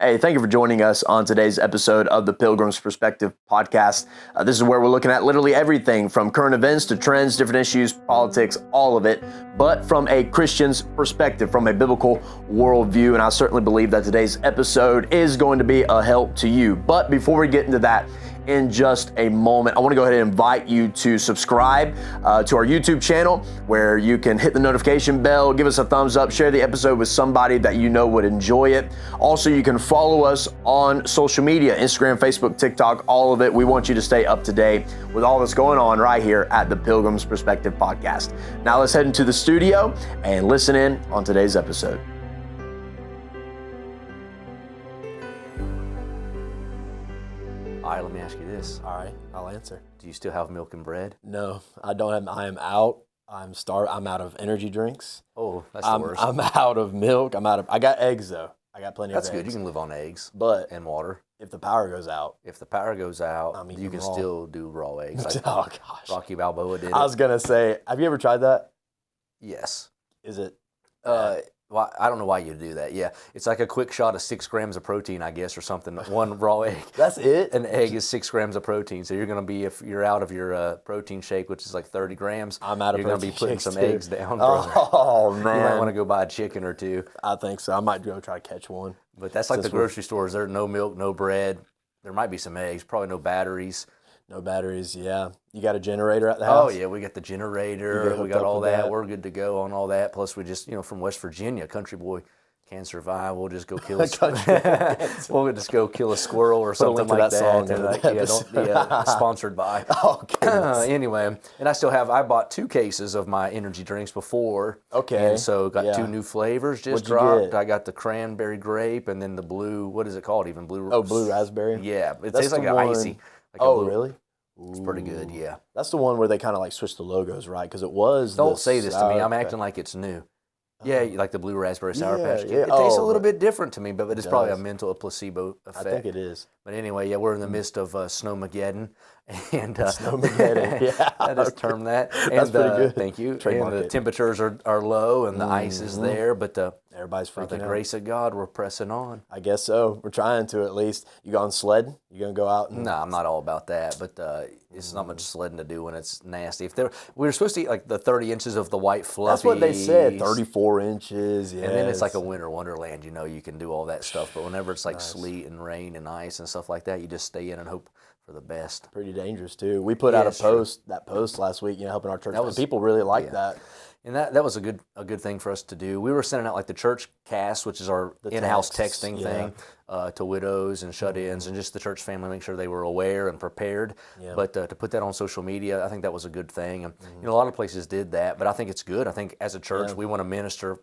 Hey, thank you for joining us on today's episode of the Pilgrim's Perspective podcast. This is where we're looking at literally everything from current events to trends, different issues, politics, all of it, but from a Christian's perspective, from a biblical worldview. And I certainly believe that today's episode is going to be a help to you. But before we get into that, in just a moment, I want to go ahead and invite you to subscribe to our YouTube channel, where you can hit the notification bell, give us a thumbs up, share the episode with somebody that you know would enjoy it. Also, you can follow us on social media, Instagram, Facebook, TikTok, all of it. We want you to stay up to date with all that's going on right here at the Pilgrim's Perspective podcast. Now let's head into the studio and listen in on today's episode. All right, let me ask you this. All right, I'll answer. Do you still have milk and bread? No, I don't have. I am out. I'm out of energy drinks. Oh, that's the worst. I'm out of milk. I got eggs though. I got plenty of eggs. That's good. You can live on eggs, but and water. If the power goes out, you can still do raw eggs. Like oh gosh, Rocky Balboa did. I was gonna say, have you ever tried that? Yes. Is it? Well, I don't know why you do that. Yeah, it's like a quick shot of 6 grams of protein, I guess, or something. One raw egg. That's it? An egg is 6 grams of protein. So you're going to be, if you're out of your protein shake, which is like 30 grams, I'm out of you're going to be putting some eggs down. Oh, man. You might want to go buy a chicken or two. I think so. I might go try to catch one. But that's like the grocery stores. There's no milk, no bread. There might be some eggs, probably no batteries. No batteries, yeah. You got a generator at the house? Oh, yeah, we got the generator. We got all that. We're good to go on all that. Plus, we just, from West Virginia, country boy can survive. We'll just go kill we'll just go kill a squirrel or something like that. Sponsored by. Oh, anyway, and I bought 2 cases of my energy drinks before. Okay. And so got 2 new flavors just dropped. I got the cranberry grape and then the blue, what is it called even? Blue raspberry? Yeah, it tastes like an icy. Really? It's pretty good, yeah. That's the one where they kind of like switched the logos, right? Because it was. Don't say this to me. I'm acting like it's new. Yeah, like the blue raspberry sour patch Kid. It tastes a little bit different to me, but it's probably a placebo effect. I think it is. But anyway, yeah, we're in the midst of Snowmageddon. And Snowmageddon, yeah. I just termed that. That's pretty good. Thank you. Trademark and the temperatures are low and the ice is there, but everybody's freaking out. By the grace of God, we're pressing on. I guess so. We're trying to at least. You going sledding? You going to go out? No, I'm not all about that, but it's not much sledding to do when it's nasty. We were supposed to eat like the 30 inches of the white fluffy. That's what they said, 34 inches, yeah. And then it's like a winter wonderland, you can do all that stuff. But whenever it's like sleet and rain and ice and stuff like that, you just stay in and hope for the best. Pretty dangerous too. We put out that post last week, helping our church. People really liked that. And that was a good thing for us to do. We were sending out like the church cast, which is our in-house texting thing, to widows and shut-ins and just the church family, make sure they were aware and prepared. Yeah. But to put that on social media, I think that was a good thing. And a lot of places did that, but I think it's good. I think as a church, we want to minister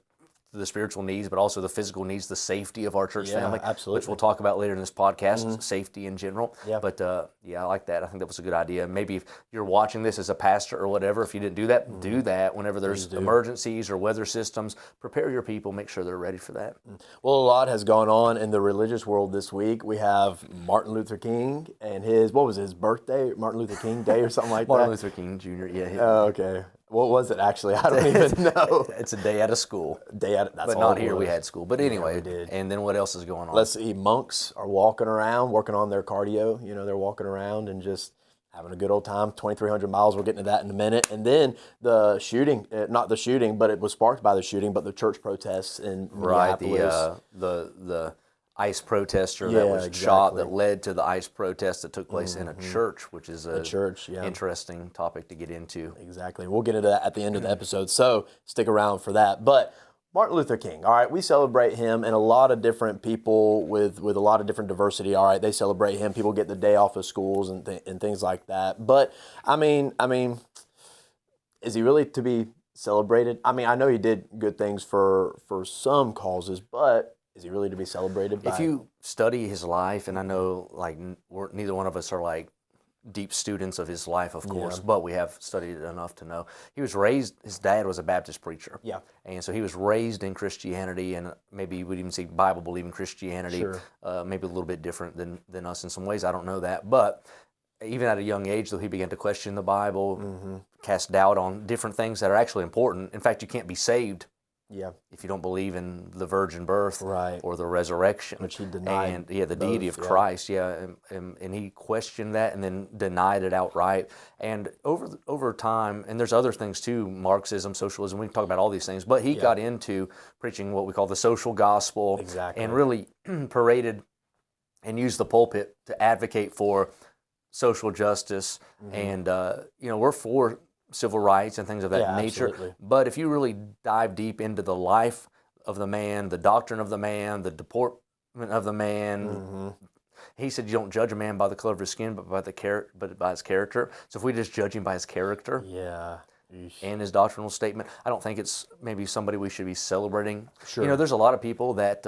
the spiritual needs, but also the physical needs, the safety of our church family, absolutely. Which we'll talk about later in this podcast, safety in general. Yeah. But I like that. I think that was a good idea. Maybe if you're watching this as a pastor or whatever, if you didn't do that, do that. Whenever there's emergencies or weather systems, prepare your people, make sure they're ready for that. Well, a lot has gone on in the religious world this week. We have Martin Luther King and what was his birthday? Martin Luther King Day or something like Martin that? Martin Luther King Jr., yeah. Oh, okay. What was it actually? I don't even know. It's a day out of school. That's but all not here. We had school. But anyway, we did. And then what else is going on? Let's see. Monks are walking around, working on their cardio. They're walking around and just having a good old time. 2,300 miles. We'll get into that in a minute. And then the shooting, not the shooting, but it was sparked by the shooting, but the church protests in Minneapolis. Right. The ICE protester that was shot that led to the ICE protest that took place in a church, which is a interesting topic to get into. Exactly. We'll get into that at the end of the episode, so stick around for that. But Martin Luther King, all right, we celebrate him, and a lot of different people with a lot of different diversity, all right, they celebrate him. People get the day off of schools and things like that. But, I mean, is he really to be celebrated? I mean, I know he did good things for some causes, but is he really to be celebrated? If you study his life, and I know like neither one of us are like deep students of his life, of course, but we have studied it enough to know. He was raised, his dad was a Baptist preacher. Yeah. And so he was raised in Christianity, and maybe you would even say Bible-believing Christianity, maybe a little bit different than us in some ways. I don't know that. But even at a young age, though, he began to question the Bible, cast doubt on different things that are actually important. In fact, you can't be saved Yeah. if you don't believe in the virgin birth Right. or the resurrection. Which he denied. And the both, deity of Christ, and he questioned that and then denied it outright. And over time, and there's other things too, Marxism, socialism, we can talk about all these things, but he got into preaching what we call the social gospel. Exactly. And really paraded and used the pulpit to advocate for social justice. And, we're for civil rights and things of that nature. Absolutely. But if you really dive deep into the life of the man, the doctrine of the man, the deportment of the man, he said you don't judge a man by the color of his skin, but by his character. So if we just judge him by his character and his doctrinal statement, I don't think it's maybe somebody we should be celebrating. Sure. There's a lot of people that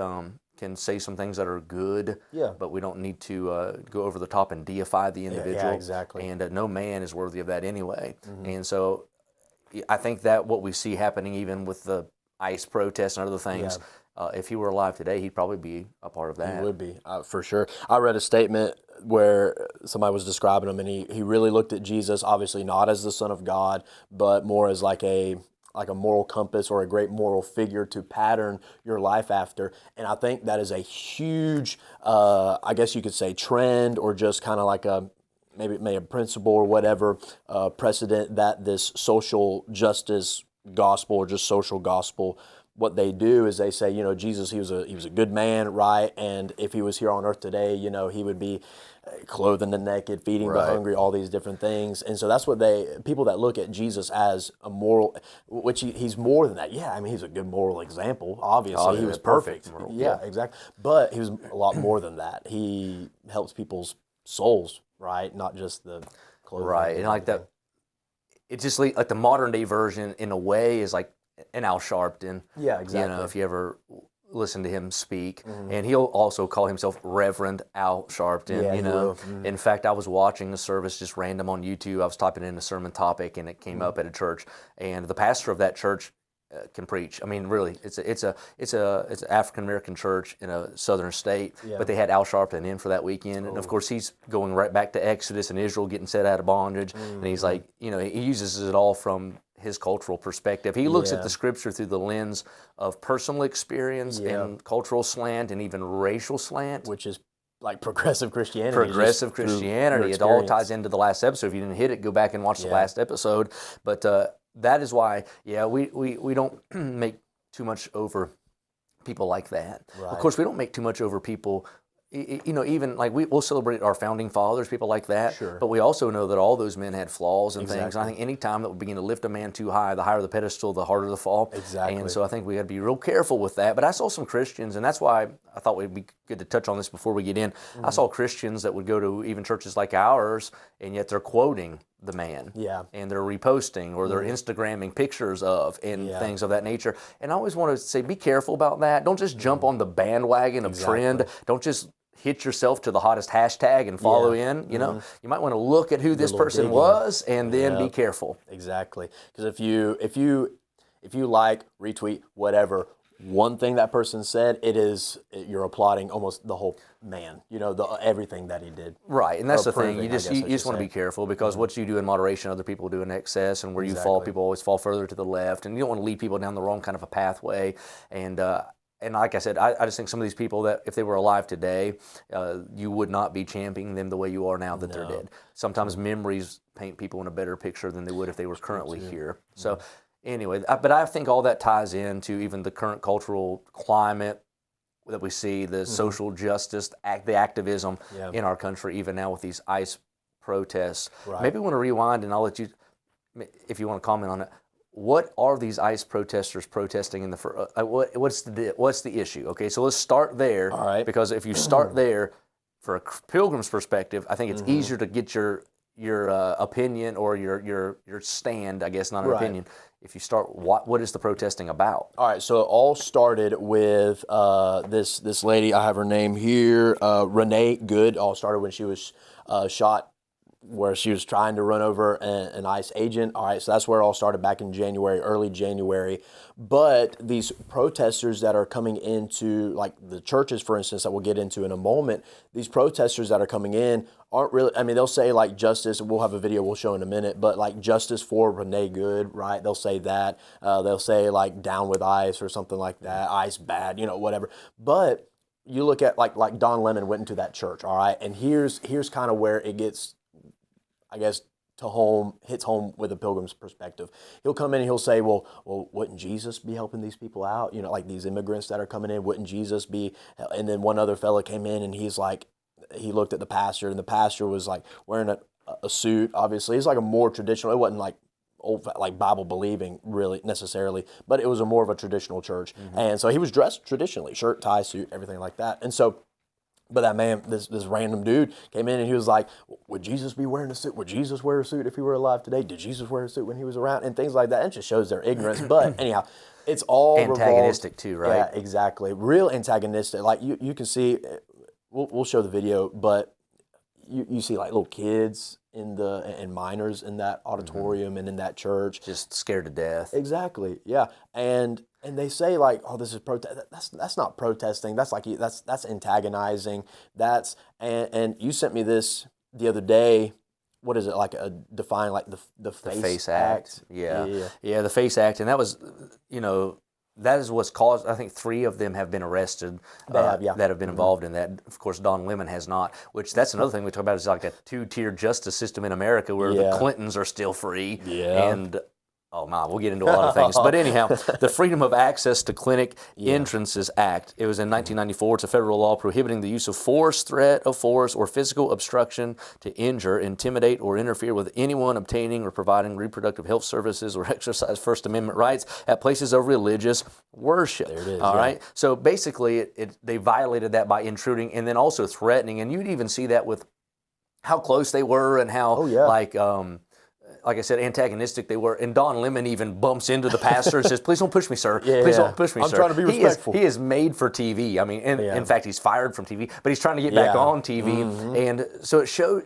can say some things that are good, but we don't need to go over the top and deify the individual. Yeah, exactly. And no man is worthy of that anyway. And so I think that what we see happening even with the ICE protests and other things, if he were alive today, he'd probably be a part of that. He would be, for sure. I read a statement where somebody was describing him, and he really looked at Jesus, obviously not as the Son of God, but more as like a moral compass or a great moral figure to pattern your life after. And I think that is a huge, I guess you could say, trend, or just kind of like maybe a principle or whatever, precedent that this social justice gospel or just social gospel, what they do is they say, Jesus, he was a good man, right? And if he was here on earth today, he would be clothing the naked, feeding the hungry, all these different things. And so that's what people that look at Jesus as a moral, which he's more than that. Yeah, I mean, he's a good moral example. Obviously, he was perfect. Yeah, exactly. But he was a lot more than that. He helps people's souls, right? Not just the clothing. Right, and like that, it's just like the modern day version in a way is like an Al Sharpton. Yeah, exactly. If you ever listen to him speak, and he'll also call himself Reverend Al Sharpton. Yeah, In fact, I was watching the service just random on YouTube. I was typing in a sermon topic, and it came up at a church, and the pastor of that church can preach. I mean, really, it's an African American church in a southern state, but they had Al Sharpton in for that weekend, and of course he's going right back to Exodus and Israel getting set out of bondage, and he's like, he uses it all from his cultural perspective. He looks at the scripture through the lens of personal experience and cultural slant and even racial slant, which is like progressive Christianity. Progressive Christianity. It all ties into the last episode. If you didn't hit it, go back and watch the last episode. But that is why, we don't make too much over people like that. Right. Of course, we don't make too much over people. Even like we'll celebrate our founding fathers, people like that. Sure. But we also know that all those men had flaws and things. And I think any time that we begin to lift a man too high, the higher the pedestal, the harder the fall. Exactly. And so I think we got to be real careful with that. But I saw some Christians, and that's why I thought it'd be good to touch on this before we get in. I saw Christians that would go to even churches like ours, and yet they're quoting the man. Yeah. And they're reposting or they're Instagramming pictures of and things of that nature. And I always want to say, be careful about that. Don't just jump on the bandwagon of trend. Don't just hit yourself to the hottest hashtag and follow in. You might want to look at who this person was and then be careful. Exactly. Because if you like, retweet, whatever, one thing that person said, you're applauding almost the whole man, everything that he did. Right, and that's the thing. You just want to be careful, because what you do in moderation, other people do in excess, and where you fall, people always fall further to the left, and you don't want to lead people down the wrong kind of a pathway. And like I said, I just think some of these people that if they were alive today, you would not be championing them the way you are now that they're dead. Sometimes memories paint people in a better picture than they would if they were currently here. So anyway, but I think all that ties into even the current cultural climate that we see, the social justice, the activism in our country, even now with these ICE protests. Right. Maybe we want to rewind, and I'll let you, if you want to comment on it. What are these ICE protesters protesting in what's the issue? Okay, so let's start there. All right. Because if you start there, for a Pilgrim's perspective, I think it's easier to get your opinion or your stand, I guess, not an opinion. If you start, what is the protesting about? All right, so it all started with this lady. I have her name here, Renee Good. All started when she was shot where she was trying to run over an ICE agent. All right, so that's where it all started back in January, early January. But these protesters that are coming into, like the churches, for instance, that we'll get into in a moment, these protesters that are coming in aren't really, I mean, they'll say like justice, we'll have a video we'll show in a minute, but like justice for Renee Good, right? They'll say that. They'll say like down with ICE or something like that, ICE bad, whatever. But you look at like Don Lemon went into that church, all right? And here's kind of where it gets, I guess, hits home with a Pilgrim's perspective. He'll come in and he'll say, well, wouldn't Jesus be helping these people out? Like these immigrants that are coming in, wouldn't Jesus be? And then one other fella came in and he's like, he looked at the pastor, and the pastor was like wearing a suit, obviously. It's like a more traditional, it wasn't like old, like Bible believing really necessarily, but it was a more of a traditional church. And so he was dressed traditionally, shirt, tie, suit, everything like that. And so, but that man, this random dude came in and he was like, would Jesus be wearing a suit? Would Jesus wear a suit if he were alive today? Did Jesus wear a suit when he was around? And things like that. It just shows their ignorance. But anyhow, it's all antagonistic too, right? Yeah, exactly. Real antagonistic. Like you can see, we'll show the video, but you see like little kids and minors in that auditorium and in that church, just scared to death. Exactly. Yeah. And they say like, oh, this is protest. That's not protesting. That's like that's antagonizing. And you sent me this the other day. What is it, like define like the face act? Yeah, the face act, and that was, that is what's caused. I think 3 of them have been arrested that have been involved in that. Of course, Don Lemon has not. Which that's another thing we talk about is like a 2-tier justice system in America where the Clintons are still free and. Oh, man, we'll get into a lot of things. But anyhow, the Freedom of Access to Clinic Entrances Act, it was in 1994. It's a federal law prohibiting the use of force, threat of force, or physical obstruction to injure, intimidate, or interfere with anyone obtaining or providing reproductive health services or exercise First Amendment rights at places of religious worship. There it is. All right? So basically, they violated that by intruding and then also threatening. And you'd even see that with how close they were and how, like I said, antagonistic they were. And Don Lemon even bumps into the pastor and says, please don't push me, sir. Please don't push me, sir. I'm trying to be respectful. He is made for TV. I mean, in fact, he's fired from TV, but he's trying to get back on TV. And so it showed...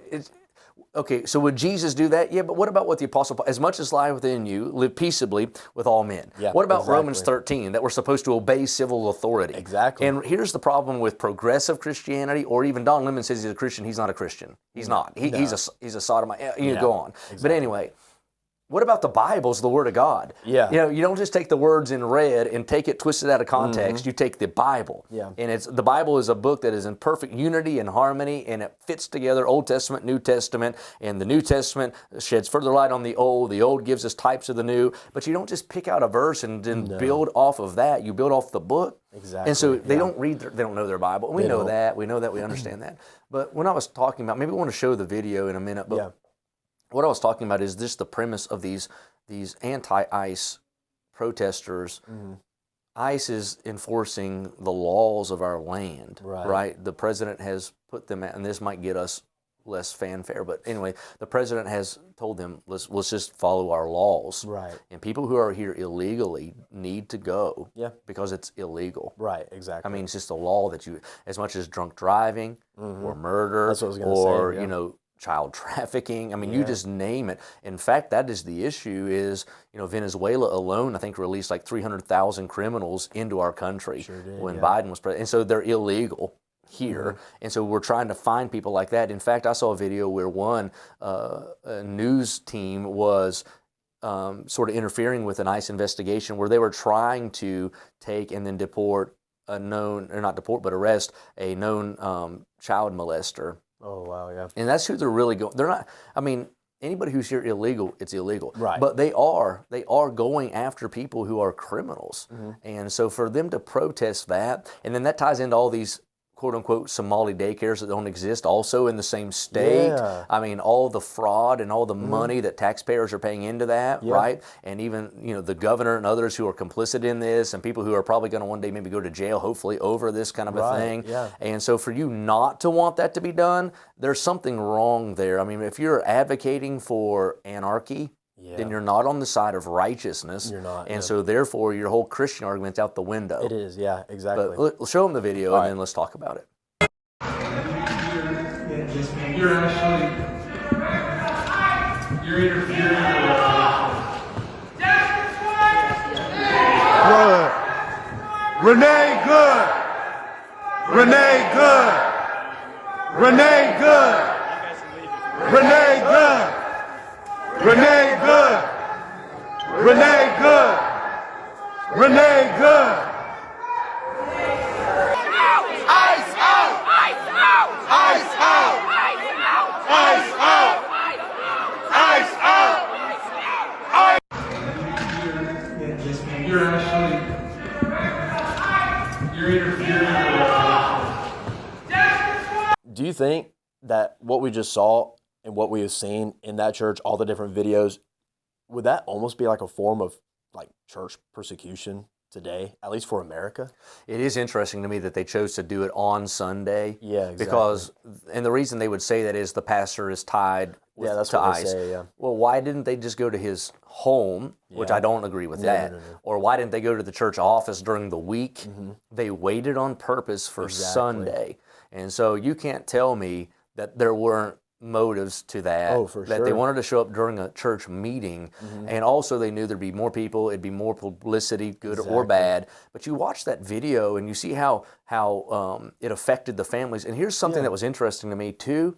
Okay, so would Jesus do that? Yeah, but what about what the Apostle Paul, as much as lie within you, live peaceably with all men? Yeah, what about Romans 13, that we're supposed to obey civil authority? Exactly. And here's the problem with progressive Christianity, or even Don Lemon says he's a Christian. He's not a Christian. He's not. He's a sodomite. Go on. Exactly. But anyway, what about the Bible's the Word of God? Yeah. You don't just take the words in red and take it twisted out of context. You take the Bible. Yeah. And the Bible is a book that is in perfect unity and harmony, and it fits together Old Testament, New Testament, and the New Testament sheds further light on the Old. The Old gives us types of the New. But you don't just pick out a verse and then build off of that. You build off the book. Exactly. And so they don't read, they don't know their Bible. We know that. We understand that. But when I was talking about, maybe we want to show the video in a minute, but what I was talking about is just the premise of these anti-ICE protesters. ICE is enforcing the laws of our land, right? The president has put them out, and this might get us less fanfare, but anyway, the president has told them, let's just follow our laws. Right. And people who are here illegally need to go because it's illegal. Right, exactly. I mean, it's just a law that as much as drunk driving or murder That's what I was gonna say, child trafficking. I mean, you just name it. In fact, that is the issue is, Venezuela alone, I think, released like 300,000 criminals into our country when Biden was president. And so they're illegal here. And so we're trying to find people like that. In fact, I saw a video where a news team was sort of interfering with an ICE investigation where they were trying to take and then arrest a known child molester. Oh, wow, yeah. And that's who they're really going. They're not, I mean, anybody who's here illegal, it's illegal. Right. But they are going after people who are criminals. And so for them to protest that, and then that ties into all these quote-unquote Somali daycares that don't exist also in the same state. Yeah. I mean, all the fraud and all the money that taxpayers are paying into that, right? And even, the governor and others who are complicit in this, and people who are probably going to one day maybe go to jail, hopefully, over this kind of a thing. Yeah. And so for you not to want that to be done, there's something wrong there. I mean, if you're advocating for anarchy, then you're not on the side of righteousness. You're not. And so therefore your whole Christian argument's out the window. It is, yeah, exactly. But we'll show them the video and then let's talk about it. You're actually You're interfering Good. Renee, good. Renee, good. Renee, good. Renee, good. Renee, good. Renee, good. Renee, good. Ice out. Ice out. Ice out. Ice out. Ice out. You're actually, you're interfering Do you think that what we just saw and what we have seen in that church, all the different videos, would that almost be like a form of like church persecution today, at least for America? It is interesting to me that they chose to do it on Sunday. Yeah, exactly. Because, and the reason they would say that is the pastor is tied with, Yeah, that's to what they ICE. say, yeah. Well, why didn't they just go to his home, which Yeah. I don't agree with that, no. or why didn't they go to the church office during the week? They waited on purpose for Exactly. Sunday. And so you can't tell me that there weren't motives to that, Oh, for that sure. they wanted to show up during a church meeting, and also they knew there'd be more people, it'd be more publicity, good or bad. But you watch that video and you see how it affected the families. And here's something that was interesting to me too.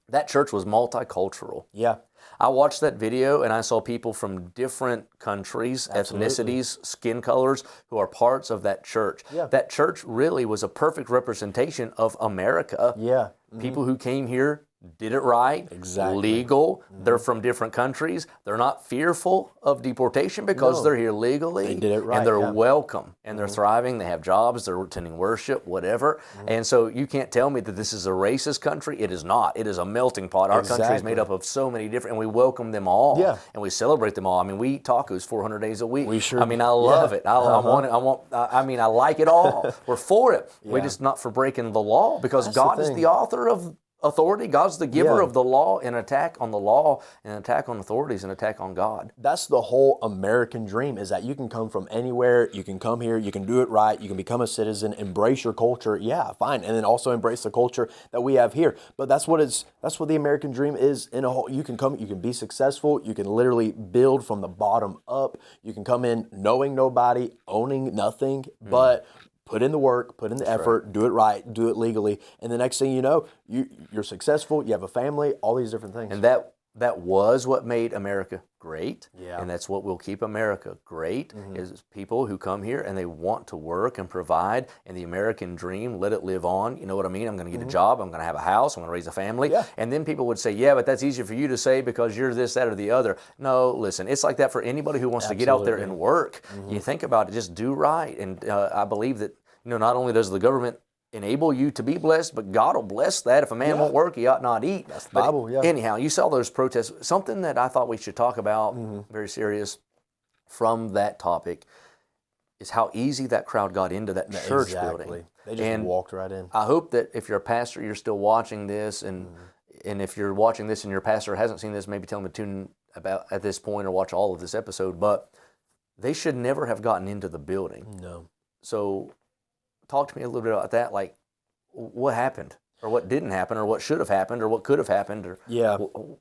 That church was multicultural. Yeah. I watched that video and I saw people from different countries, ethnicities, skin colors who are parts of that church. Yeah. That church really was a perfect representation of America. Yeah. People who came here did it right, Exactly. legal. They're from different countries. They're not fearful of deportation because they're here legally. They did it right, and they're yeah. welcome, and they're thriving. They have jobs. They're attending worship, whatever. And so you can't tell me that this is a racist country. It is not. It is a melting pot. Our country is Exactly. made up of so many different, and we welcome them all. Yeah. And we celebrate them all. I mean, we eat tacos 400 days a week. We sure I mean, I love it. I want it. I mean, I like it all. We're for it. We're just not for breaking the law, because That's the God is thing. the author of authority. God's the giver Yeah. of the law. An attack on the law, an attack on authorities, an attack on God. That's the whole American dream, is that you can come from anywhere, you can come here, you can do it right, you can become a citizen, embrace your culture, yeah, fine, and then also embrace the culture that we have here. But that's what the American dream is in a whole. You can come, you can be successful, you can literally build from the bottom up, you can come in knowing nobody, owning nothing, but put in the work, put in the effort, do it right, do it legally, and the next thing you know, you're successful, you have a family, all these different things. And that was what made America great. Yeah. And that's what will keep America great, is people who come here and they want to work and provide, and the American dream, let it live on. You know what I mean? I'm going to get a job, I'm going to have a house, I'm going to raise a family. Yeah. And then people would say, yeah, but that's easier for you to say because you're this, that, or the other. No, listen, it's like that for anybody who wants to get out there and work. You think about it, just do right. And I believe that, not only does the government enable you to be blessed, but God will bless that. If a man won't work, he ought not eat. That's the Bible, yeah. Anyhow, you saw those protests. Something that I thought we should talk about, very serious, from that topic, is how easy that crowd got into that church building. They just walked right in. I hope that if you're a pastor, you're still watching this, and if you're watching this and your pastor hasn't seen this, maybe tell them to tune about at this point or watch all of this episode. But they should never have gotten into the building. No. So talk to me a little bit about that, like what happened, or what didn't happen, or what should have happened, or what could have happened, or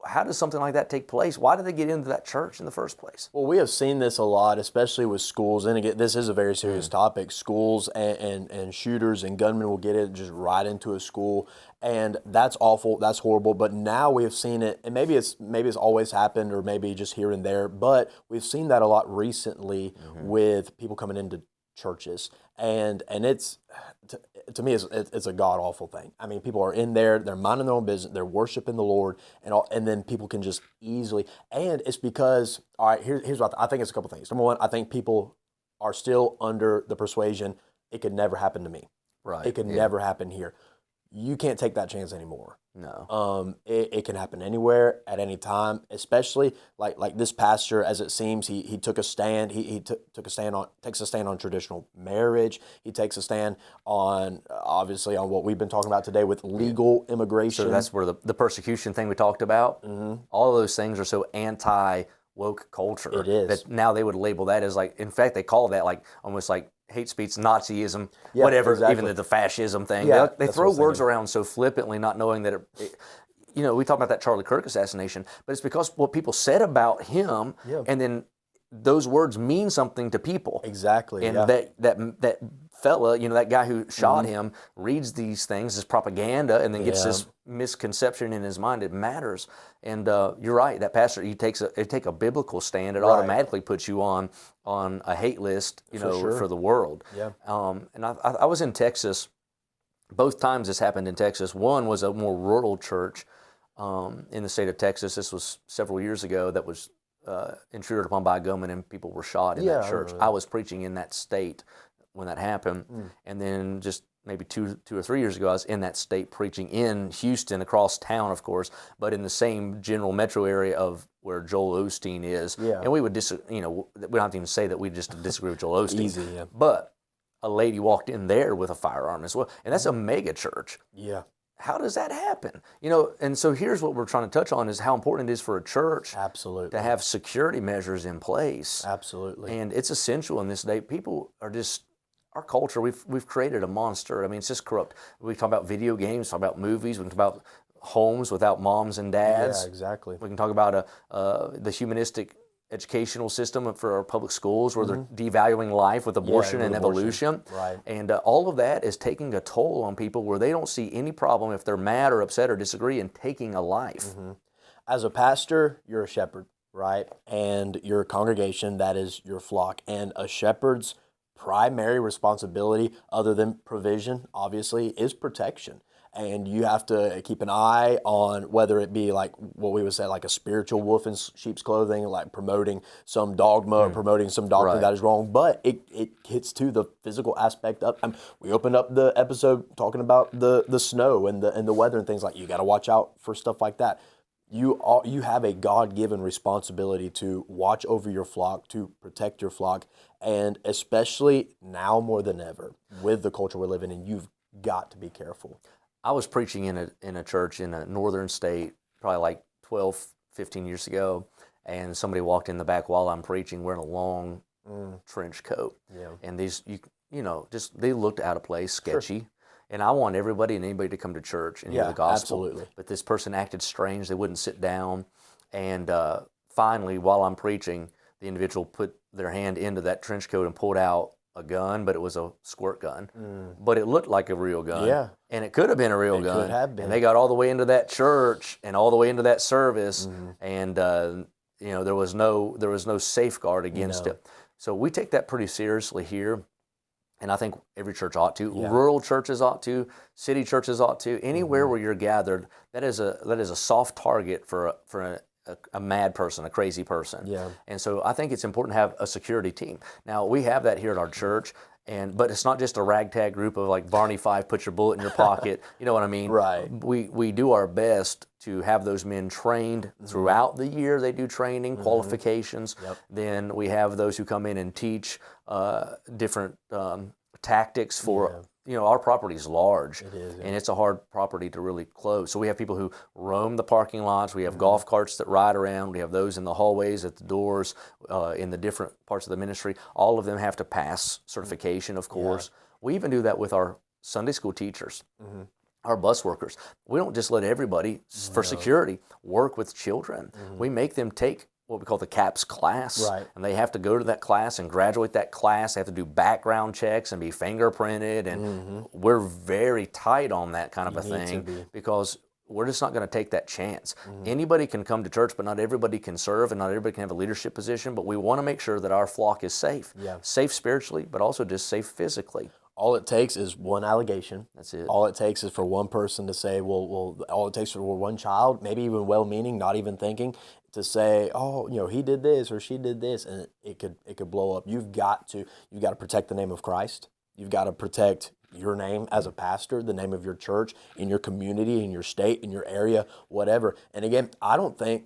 how does something like that take place? Why did they get into that church in the first place? Well, we have seen this a lot, especially with schools. And again, this is a very serious topic. Schools and shooters and gunmen will get it just right into a school, and that's awful. That's horrible. But now we have seen it, and maybe it's always happened, or maybe just here and there. But we've seen that a lot recently with people coming into churches, and it's to me it's a god awful thing. I mean, people are in there, they're minding their own business, they're worshiping the Lord, and then people can just easily, and it's because, all right, here's what I think. It's a couple things. Number one, I think people are still under the persuasion it could never happen to me. Right. It could never happen here. You can't take that chance anymore. No. It can happen anywhere at any time, especially like this pastor, as it seems, he took a stand. He takes a stand on traditional marriage. He takes a stand on, obviously, on what we've been talking about today with legal immigration. So that's where the persecution thing we talked about, all of those things are so anti-woke culture. It is. That now they would label that as like, in fact, they call that like almost like hate speech, Nazism, whatever, exactly. even the fascism thing. Yeah, They that's throw what I was words thinking. around so flippantly, not knowing that we talk about that Charlie Kirk assassination, but it's because what people said about him, and then those words mean something to people. Exactly. And that fella, that guy who shot him, reads these things as propaganda, and then gets this misconception in his mind. It matters. And you're right. That pastor, he take a biblical stand. It automatically puts you on a hate list, for the world. Yeah. And I was in Texas. Both times this happened in Texas. One was a more rural church in the state of Texas. This was several years ago. That was intruded upon by a gunman, and people were shot in that church. I was preaching in that state when that happened, and then just maybe two or 3 years ago, I was in that state preaching in Houston, across town, of course, but in the same general metro area of where Joel Osteen is. Yeah. And we would we don't have to even say that we just disagree with Joel Osteen. Easy, yeah. But a lady walked in there with a firearm as well, and that's a mega church. Yeah. How does that happen? And so here's what we're trying to touch on is how important it is for a church to have security measures in place. Absolutely. And it's essential in this day. People are just, our culture, we've created a monster. I mean, it's just corrupt. We talk about video games, talk about movies, we can talk about homes without moms and dads. Yeah, exactly. We can talk about the humanistic educational system for our public schools where they're devaluing life with abortion and evolution. Right. And all of that is taking a toll on people where they don't see any problem if they're mad or upset or disagree in taking a life. As a pastor, you're a shepherd, right? And your congregation, that is your flock. And a shepherd's primary responsibility, other than provision, obviously, is protection. And you have to keep an eye on whether it be like what we would say, like a spiritual wolf in sheep's clothing, like promoting some dogma or promoting some doctrine that is wrong. But it hits to the physical aspect of. We opened up the episode talking about the snow and the weather and things like. You got to watch out for stuff like that. You have a God-given responsibility to watch over your flock, to protect your flock, and especially now more than ever with the culture we're living in, you've got to be careful. I was preaching in a church in a northern state, probably like 12, 15 years ago, and somebody walked in the back while I'm preaching wearing a long trench coat. Yeah. And these, they looked out of place, sketchy. Sure. And I want everybody and anybody to come to church and hear the gospel. Absolutely. But this person acted strange. They wouldn't sit down. And finally, while I'm preaching, the individual put their hand into that trench coat and pulled out a gun, but it was a squirt gun. But it looked like a real gun. Yeah. And it could have been a real gun. It could have been. And they got all the way into that church and all the way into that service, and there was no safeguard against it. So we take that pretty seriously here. And I think every church ought to. Yeah. Rural churches ought to. City churches ought to. Anywhere where you're gathered, that is a soft target for a mad person, a crazy person. Yeah. And so I think it's important to have a security team. Now, we have that here at our church, but it's not just a ragtag group of like Barney Fife, put your bullet in your pocket. You know what I mean? Right. We do our best to have those men trained throughout the year. They do training, qualifications. Yep. Then we have those who come in and teach different tactics for, our property is large. It is, and it's a hard property to really close. So we have people who roam the parking lots. We have golf carts that ride around. We have those in the hallways, at the doors, in the different parts of the ministry. All of them have to pass certification, of course. Yeah. We even do that with our Sunday school teachers. Our bus workers. We don't just let everybody, for security, work with children. We make them take what we call the CAPS class, and they have to go to that class and graduate that class. They have to do background checks and be fingerprinted, and we're very tight on that kind of a thing because we're just not going to take that chance. Anybody can come to church, but not everybody can serve, and not everybody can have a leadership position, but we want to make sure that our flock is safe. Safe spiritually, but also just safe physically. All it takes is one allegation. That's it. All it takes is for one person to say, well, all it takes for one child, maybe even well-meaning, not even thinking, to say, he did this or she did this, and it could blow up. You've got to protect the name of Christ. You've got to protect your name as a pastor, the name of your church, in your community, in your state, in your area, whatever. And again, I don't think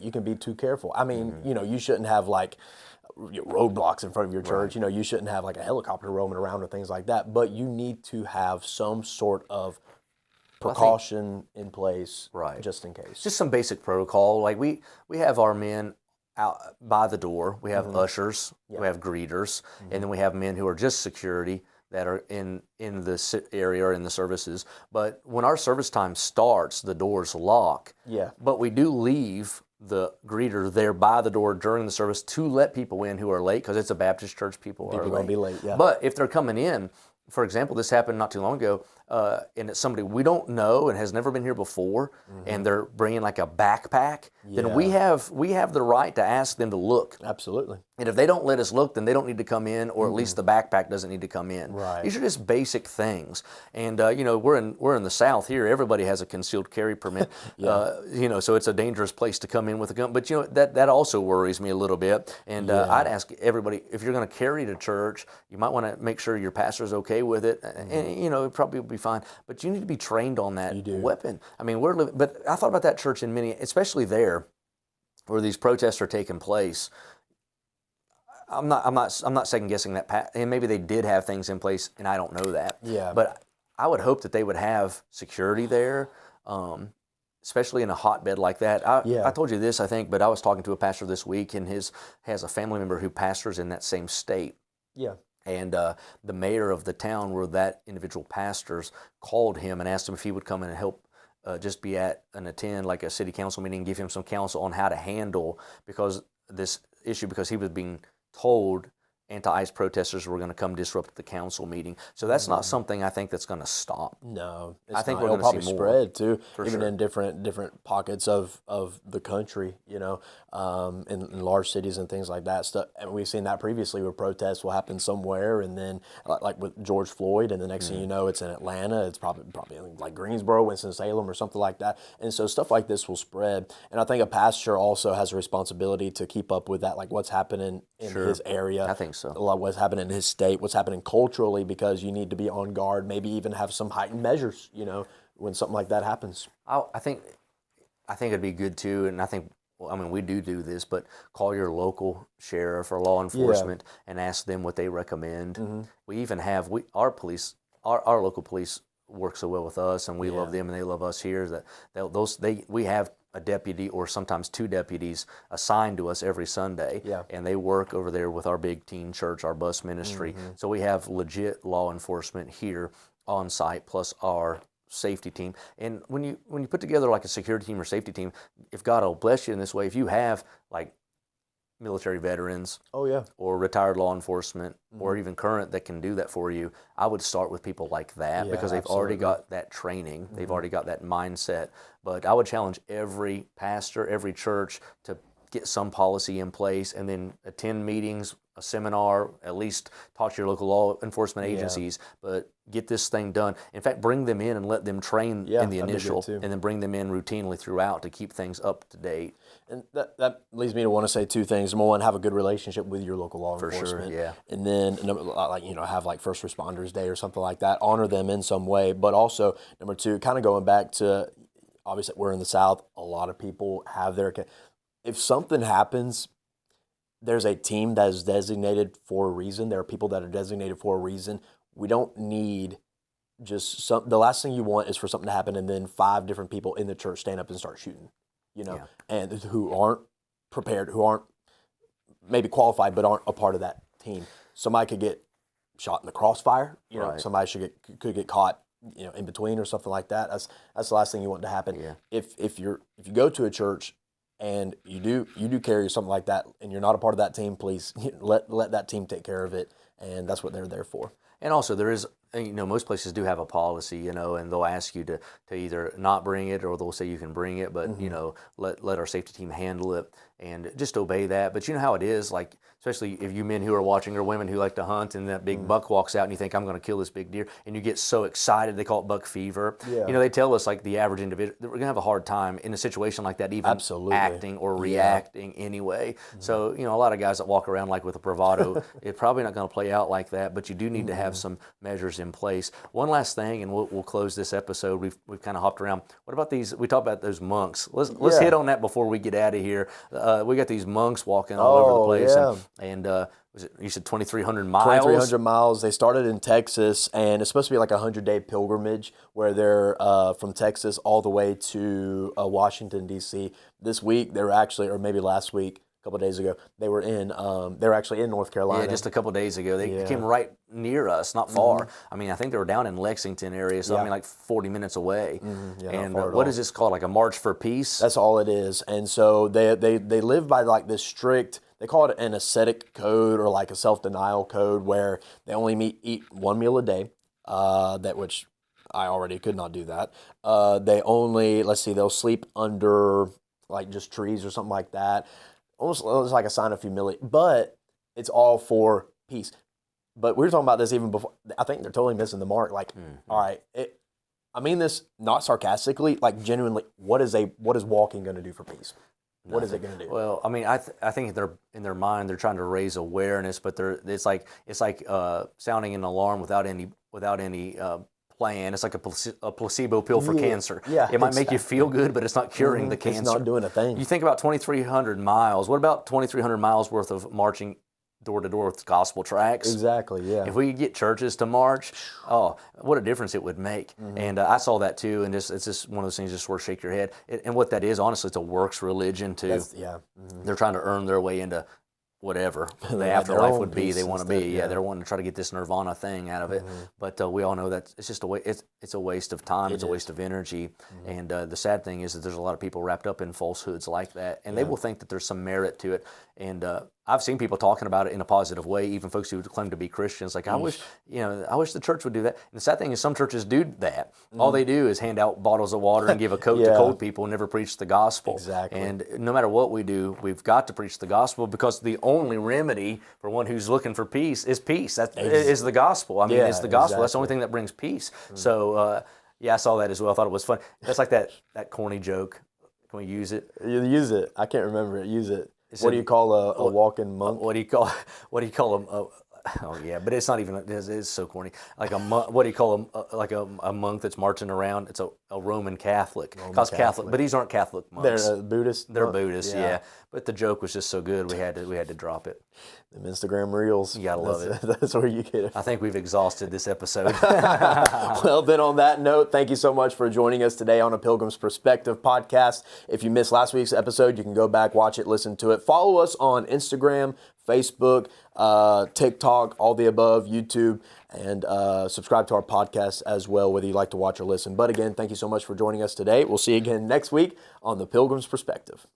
you can be too careful. I mean, you shouldn't have like roadblocks in front of your church. You shouldn't have like a helicopter roaming around or things like that. But you need to have some sort of precaution in place, just in case. Just some basic protocol. Like we have our men out by the door. We have ushers. We have greeters, and then we have men who are just security. that are in the area or in the services. But when our service time starts, the doors lock. Yeah. But we do leave the greeter there by the door during the service to let people in who are late, because it's a Baptist church. People are going to be late, yeah. But if they're coming in, for example, this happened not too long ago, and it's somebody we don't know and has never been here before, and they're bringing like a backpack, then we have the right to ask them to look. Absolutely. And if they don't let us look, then they don't need to come in, or at least the backpack doesn't need to come in. Right. These are just basic things. And we're in the South here. Everybody has a concealed carry permit. So it's a dangerous place to come in with a gun. But that also worries me a little bit. And I'd ask everybody, if you're going to carry to church, you might want to make sure your pastor's okay with it. And it probably will be fine. But you need to be trained on that weapon. I mean, but I thought about that church in Minneapolis, especially there, where these protests are taking place. I'm not second guessing that, and maybe they did have things in place, and I don't know that. Yeah. But I would hope that they would have security there, especially in a hotbed like that. I told you this, I think, but I was talking to a pastor this week, and has a family member who pastors in that same state. Yeah. And the mayor of the town where that individual pastors called him and asked him if he would come in and help. Just be at and attend like a city council meeting, give him some counsel on how to handle this issue, because he was being told anti-ICE protesters were going to come disrupt the council meeting. So that's not something I think that's going to stop. No, I think not. we're going to probably see more. Spread too, For even sure. in different pockets of the country. In large cities and things like that. Stuff, and we've seen that previously, where protests will happen somewhere, and then like with George Floyd, and the next thing you know, it's in Atlanta. It's probably in like Greensboro, Winston-Salem, or something like that. And so stuff like this will spread. And I think a pastor also has a responsibility to keep up with that, like what's happening in his area. I think so. A lot of what's happening in his state, what's happening culturally, because you need to be on guard, maybe even have some heightened measures, when something like that happens. I think it'd be good too, and I think, we do this, but call your local sheriff or law enforcement and ask them what they recommend. We even have our police, our local police work so well with us, and we love them, and they love us here, that we have a deputy or sometimes two deputies assigned to us every Sunday, and they work over there with our big teen church, our bus ministry. So we have legit law enforcement here on site, plus our safety team. And when you put together like a security team or safety team, if God will bless you in this way, if you have like military veterans or retired law enforcement or even current that can do that for you, I would start with people like that, because they've already got that training, they've already got that mindset. But I would challenge every pastor, every church to get some policy in place, and then attend meetings, a seminar, at least talk to your local law enforcement agencies, but get this thing done. In fact, bring them in and let them train in the initial, and then bring them in routinely throughout to keep things up to date. And that leads me to want to say two things. Number one, have a good relationship with your local law enforcement. Sure, And then, have like First Responders Day or something like that. Honor them in some way. But also, number two, kind of going back to, obviously we're in the South, a lot of people have their, if something happens, there's a team that is designated for a reason. There are people that are designated for a reason. We don't need just the last thing you want is for something to happen and then 5 different people in the church stand up and start shooting, and who aren't prepared, who aren't maybe qualified, but aren't a part of that team. Somebody could get shot in the crossfire, somebody could get caught, in between or something like that. That's the last thing you want to happen. Yeah. If you go to a church and you do carry something like that, and you're not a part of that team, please let that team take care of it, and that's what they're there for. And also, there is, most places do have a policy, and they'll ask you to either not bring it, or they'll say you can bring it, but let our safety team handle it, and just obey that. But you know how it is, like, especially if you men who are watching or women who like to hunt, and that big buck walks out and you think, I'm going to kill this big deer, and you get so excited. They call it buck fever. Yeah. They tell us, like, the average individual, we're going to have a hard time in a situation like that, even acting or reacting anyway. So, a lot of guys that walk around like with a bravado, it's probably not going to play out like that, but you do need to have some measures in place. One last thing, and we'll close this episode. We've kind of hopped around. What about these? We talked about those monks. Let's hit on that before we get out of here. We got these monks walking all over the place, and was it, you said 2,300 miles? 2,300 miles. They started in Texas, and it's supposed to be like a 100-day pilgrimage where they're from Texas all the way to Washington, D.C. This week, they were actually, or maybe last week, couple of days ago. They were actually in North Carolina. Yeah, just a couple of days ago. They came right near us, not far. I mean, I think they were down in Lexington area, so I mean, like 40 minutes away. Yeah, and not far at what all. is this called? Like a March for Peace? That's all it is. And so they live by like this strict, they call it an ascetic code or like a self-denial code, where they only eat one meal a day, which I already could not do that. They only, they'll sleep under like just trees or something like that. Almost like a sign of humility, but it's all for peace. But we were talking about this even before. I think they're totally missing the mark. Like, all right, I mean this not sarcastically, like genuinely. What is walking going to do for peace? What is it going to do? Well, I mean, I think in their mind they're trying to raise awareness, but it's like sounding an alarm without any plan. It's like a placebo pill for cancer. Yeah, it might make you feel good, but it's not curing the cancer. It's not doing a thing. You think about 2,300 miles. What about 2,300 miles worth of marching door to door with gospel tracts? Exactly, yeah. If we could get churches to march, what a difference it would make. And I saw that too, and it's just one of those things just where shake your head. And what that is, honestly, it's a works religion too. They're trying to earn their way into whatever the afterlife would be they want to be. Yeah, they're wanting to try to get this nirvana thing out of it. But we all know that it's just it's a waste of time. It's a waste of energy. And the sad thing is that there's a lot of people wrapped up in falsehoods like that, and they will think that there's some merit to it. And I've seen people talking about it in a positive way, even folks who claim to be Christians. Like, I wish the church would do that. And the sad thing is some churches do that. All they do is hand out bottles of water and give a coat to cold people and never preach the gospel. Exactly. And no matter what we do, we've got to preach the gospel, because the only remedy for one who's looking for peace is peace. That is the gospel. I mean, it's the gospel. That's the only thing that brings peace. So, I saw that as well. I thought it was fun. That's like that corny joke. Can we use it? You use it. I can't remember it. Use it. What do you call a walking monk? What do you call them? Oh yeah, but it's not even. It's so corny. Like what do you call them? Like a monk that's marching around. It's a Roman Catholic. Calls Catholic, but these aren't Catholic monks. They're Buddhist. They're Buddhist. Yeah. But the joke was just so good, we had to drop it. Them Instagram reels. You gotta love it. That's where you get it. I think we've exhausted this episode. Well, then on that note, thank you so much for joining us today on a Pilgrim's Perspective podcast. If you missed last week's episode, you can go back, watch it, listen to it. Follow us on Instagram, Facebook, TikTok, all the above, YouTube, and subscribe to our podcast as well, whether you like to watch or listen. But again, thank you so much for joining us today. We'll see you again next week on the Pilgrim's Perspective.